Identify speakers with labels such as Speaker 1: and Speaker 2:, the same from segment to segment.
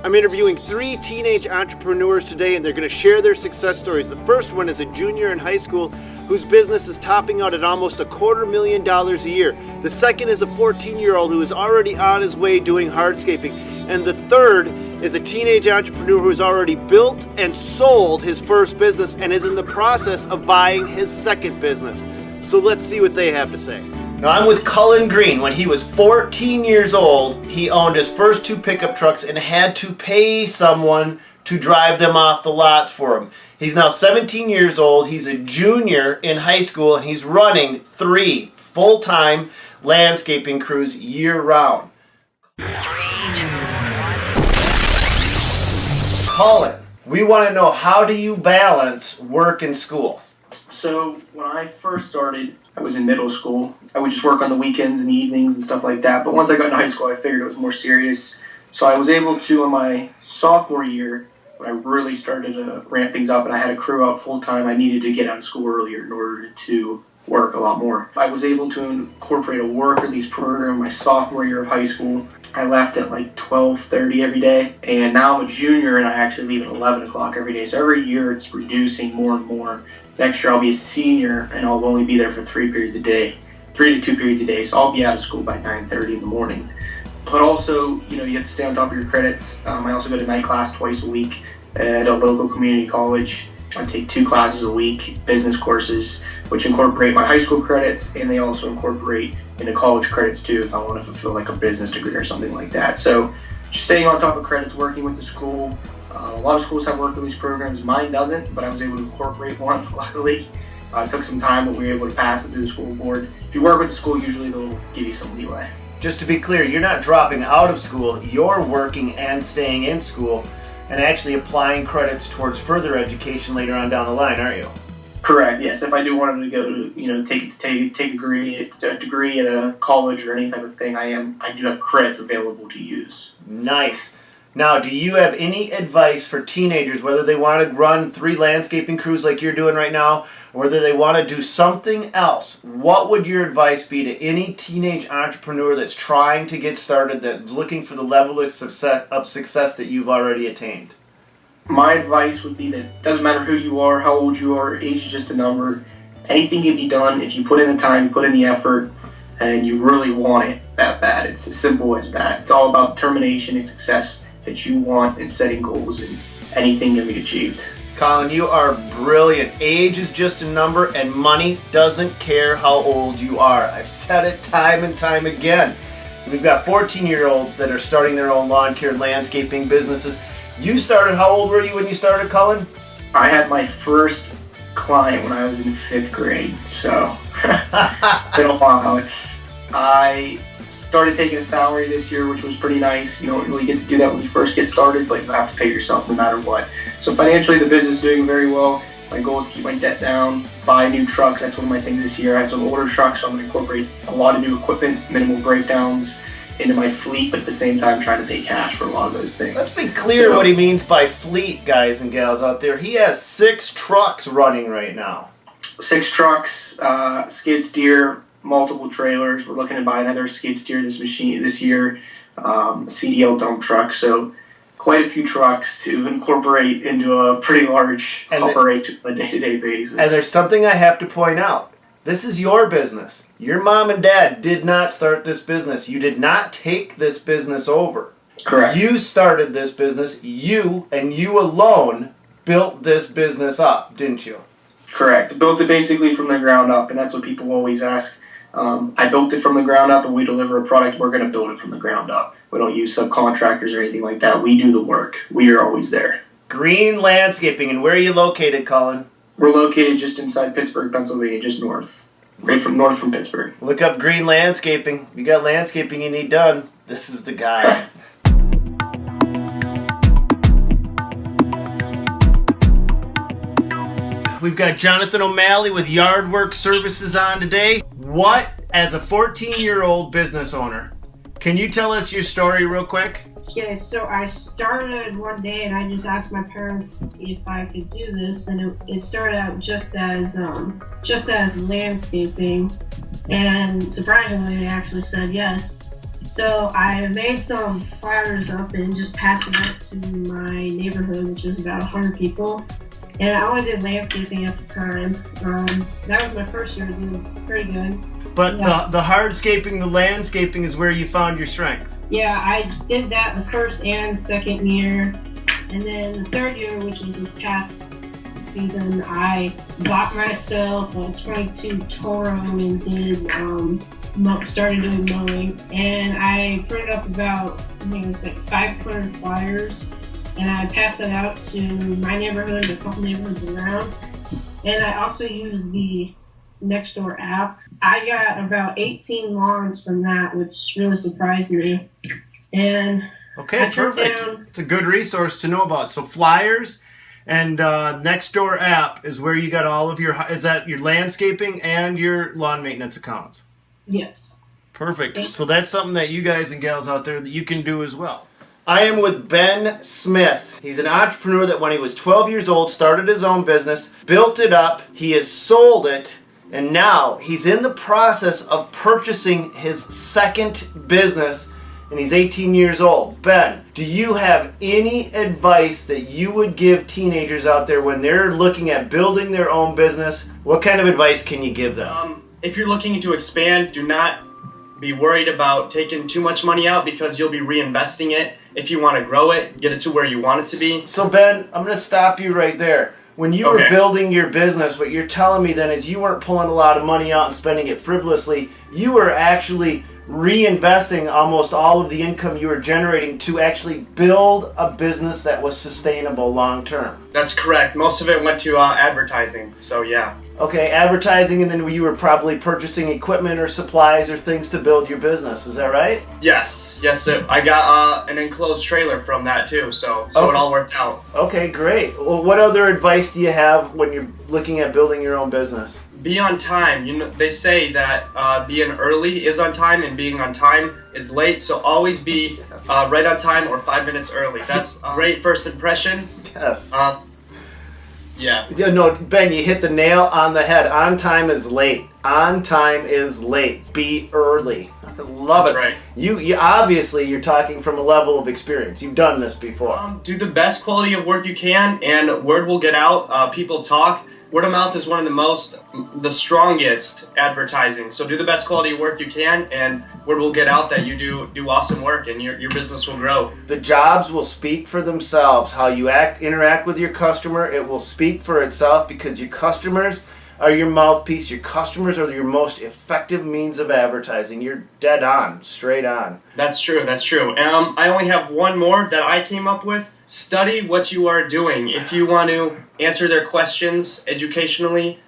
Speaker 1: I'm interviewing 3 teenage entrepreneurs today, and they're going to share their success stories. The first one is a junior in high school whose business is topping out at almost $250,000 a year. The second is a 14-year-old who is already on his way doing hardscaping. And the third is a teenage entrepreneur who has already built and sold his first business and is in the process of buying his second business. So let's see what they have to say. Now, I'm with Cullen Green. When he was 14 years old, he owned his first 2 pickup trucks and had to pay someone to drive them off the lots for him. He's now 17 years old. He's a junior in high school, and he's running 3 full-time landscaping crews year-round. Cullen, we want to know, how do you balance work and school?
Speaker 2: So when I first started, I was in middle school. I would just work on the weekends and the evenings and stuff like that. But once I got into high school, I figured it was more serious. So I was able to, in my sophomore year, when I really started to ramp things up and I had a crew out full time, I needed to get out of school earlier in order to work a lot more. I was able to incorporate a work release program my sophomore year of high school. I left at like 12:30 every day, and now I'm a junior and I actually leave at 11 o'clock every day. So every year it's reducing more and more. Next year I'll be a senior and I'll only be there for 3 periods a day, 3 to 2 periods a day. So I'll be out of school by 9:30 in the morning. But also, you have to stay on top of your credits. I also go to night class twice a week at a local community college. I take 2 classes a week, business courses, which incorporate my high school credits, and they also incorporate into college credits too if I want to fulfill like a business degree or something like that. So just staying on top of credits, working with the school. A lot of schools have work release programs. Mine doesn't, but I was able to incorporate one, luckily. It took some time, but we were able to pass it through the school board. If you work with the school, usually they'll give you some leeway.
Speaker 1: Just to be clear, you're not dropping out of school, you're working and staying in school and actually applying credits towards further education later on down the line, aren't you?
Speaker 2: Correct, yes. If I do want to go to, take a degree at a college or any type of thing, I do have credits available to use.
Speaker 1: Nice. Now, do you have any advice for teenagers, whether they want to run 3 landscaping crews like you're doing right now, or whether they want to do something else? What would your advice be to any teenage entrepreneur that's trying to get started, that's looking for the level of success that you've already attained?
Speaker 2: My advice would be that it doesn't matter who you are, how old you are, age is just a number. Anything can be done if you put in the time, you put in the effort, and you really want it that bad. It's as simple as that. It's all about determination and success that you want and setting goals, and anything can be achieved.
Speaker 1: Colin, you are brilliant. Age is just a number, and money doesn't care how old you are. I've said it time and time again. We've got 14-year-olds that are starting their own lawn care landscaping businesses. You started, how old were you when you started, Colin?
Speaker 2: I had my first client when I was in 5th grade, so been a while. I started taking a salary this year, which was pretty nice. You don't really get to do that when you first get started, but you have to pay yourself no matter what. So financially, the business is doing very well. My goal is to keep my debt down, buy new trucks. That's one of my things this year. I have some older trucks, so I'm going to incorporate a lot of new equipment, minimal breakdowns into my fleet, but at the same time trying to pay cash for a lot of those things.
Speaker 1: Let's be clear what he means by fleet, guys and gals out there. He has 6 trucks running right now.
Speaker 2: 6 trucks, skid steer, multiple trailers. We're looking to buy another skid steer this year, CDL dump truck. So quite a few trucks to incorporate into a pretty large operation on a day-to-day basis.
Speaker 1: And there's something I have to point out. This is your business. Your mom and dad did not start this business. You did not take this business over.
Speaker 2: Correct.
Speaker 1: You started this business. You and you alone built this business up, didn't you?
Speaker 2: Correct. Built it basically from the ground up, and that's what people always ask. I built it from the ground up, and we deliver a product. We're going to build it from the ground up. We don't use subcontractors or anything like that. We do the work. We are always there.
Speaker 1: Green Landscaping. And where are you located, Colin?
Speaker 2: We're located just inside Pittsburgh, Pennsylvania, just north. Right from north from Pittsburgh.
Speaker 1: Look up Green Landscaping. You got landscaping you need done. This is the guy. We've got Jonathan O'Malley with Yardwork Services on today. What, as a 14-year-old business owner, can you tell us your story real quick?
Speaker 3: Yeah, so I started one day and I just asked my parents if I could do this, and it started out just as landscaping, and surprisingly they actually said yes. So I made some flyers up and just passed it out to my neighborhood, which is about 100 people. And I only did landscaping at the time. That was my first year. I did pretty good.
Speaker 1: But
Speaker 3: Yeah.
Speaker 1: the hardscaping, the landscaping is where you found your strength.
Speaker 3: Yeah, I did that the first and second year. And then the third year, which was this past season, I bought myself a 22 Toro and did started doing mowing. And I printed up about, I think it was like 500 flyers. And I passed that out to my neighborhood, a couple neighborhoods around. And I also used the Nextdoor app. I got about 18 lawns from that, which really surprised me. And
Speaker 1: Okay,
Speaker 3: I turned
Speaker 1: perfect.
Speaker 3: down-
Speaker 1: It's a good resource to know about. So flyers and Nextdoor app is where you got all of your, is that your landscaping and your lawn maintenance accounts?
Speaker 3: Yes.
Speaker 1: Perfect. So that's something that you guys and gals out there that you can do as well. I am with Ben Smith. He's an entrepreneur that when he was 12 years old started his own business, built it up, he has sold it, and now he's in the process of purchasing his second business, and he's 18 years old. Ben, do you have any advice that you would give teenagers out there when they're looking at building their own business? What kind of advice can you give them?
Speaker 4: If you're looking to expand, do not be worried about taking too much money out because you'll be reinvesting it. If you want to grow it, get it to where you want it to be.
Speaker 1: So Ben, I'm going to stop you right there. When you were
Speaker 4: Okay.
Speaker 1: building your business, what you're telling me then is you weren't pulling a lot of money out and spending it frivolously. You were actually reinvesting almost all of the income you were generating to actually build a business that was sustainable long term.
Speaker 4: That's correct. Most of it went to advertising. So yeah.
Speaker 1: Okay, advertising, and then you were probably purchasing equipment or supplies or things to build your business. Is that right?
Speaker 4: Yes. I got an enclosed trailer from that too. So
Speaker 1: Okay.
Speaker 4: it all worked out.
Speaker 1: Okay, great. Well, what other advice do you have when you're looking at building your own business?
Speaker 4: Be on time. You know, they say that being early is on time and being on time is late. So always be right on time or 5 minutes early. That's a great first impression.
Speaker 1: Yes.
Speaker 4: Yeah.
Speaker 1: Yeah, no, Ben, you hit the nail on the head. On time is late. On time is late. Be early. I love
Speaker 4: That's
Speaker 1: it.
Speaker 4: right.
Speaker 1: You obviously you're talking from a level of experience. You've done this before.
Speaker 4: Do the best quality of work you can, and word will get out. People talk. Word of mouth is one of the strongest advertising. So do the best quality of work you can, and word will get out that you do awesome work, and your business will grow.
Speaker 1: The jobs will speak for themselves. How you interact with your customer, it will speak for itself because your customers are your mouthpiece. Your customers are your most effective means of advertising. You're dead on, straight on.
Speaker 4: That's true. I only have one more that I came up with. Study what you are doing. If you want to answer their questions educationally,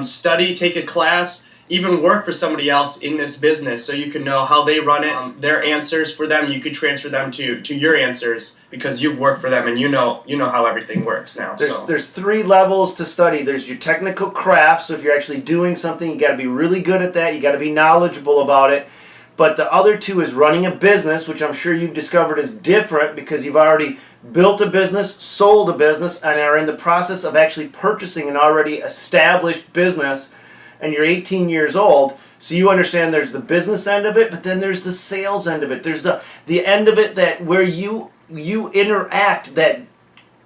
Speaker 4: study, take a class, even work for somebody else in this business so you can know how they run it. Their answers for them, you could transfer them to your answers because you've worked for them and you know how everything works now.
Speaker 1: There's 3 levels to study. There's your technical craft. So if you're actually doing something, you got to be really good at that. You got to be knowledgeable about it. But the other 2 is running a business, which I'm sure you've discovered is different because you've already built a business, sold a business, and are in the process of actually purchasing an already established business, and you're 18 years old. So you understand there's the business end of it, but then there's the sales end of it. There's the end of it that where you interact, that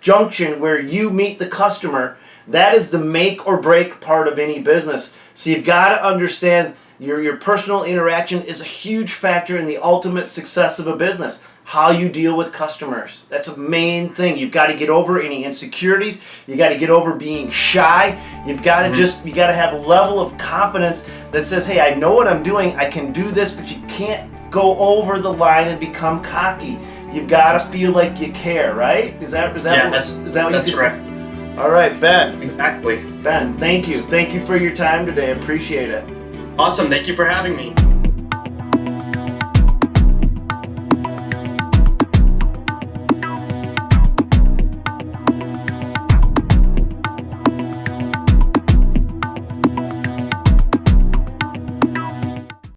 Speaker 1: junction where you meet the customer. That is the make or break part of any business. So you've got to understand your personal interaction is a huge factor in the ultimate success of a business. How you deal with customers. That's a main thing. You've got to get over any insecurities. You got to get over being shy. You've got to you got to have a level of confidence that says, hey, I know what I'm doing. I can do this, but you can't go over the line and become cocky. You've got to feel like you care, right? Is that what
Speaker 4: that's correct.
Speaker 1: All right, Ben.
Speaker 4: Exactly.
Speaker 1: Ben, thank you. Thank you for your time today. Appreciate it.
Speaker 4: Awesome. Thank you for having me.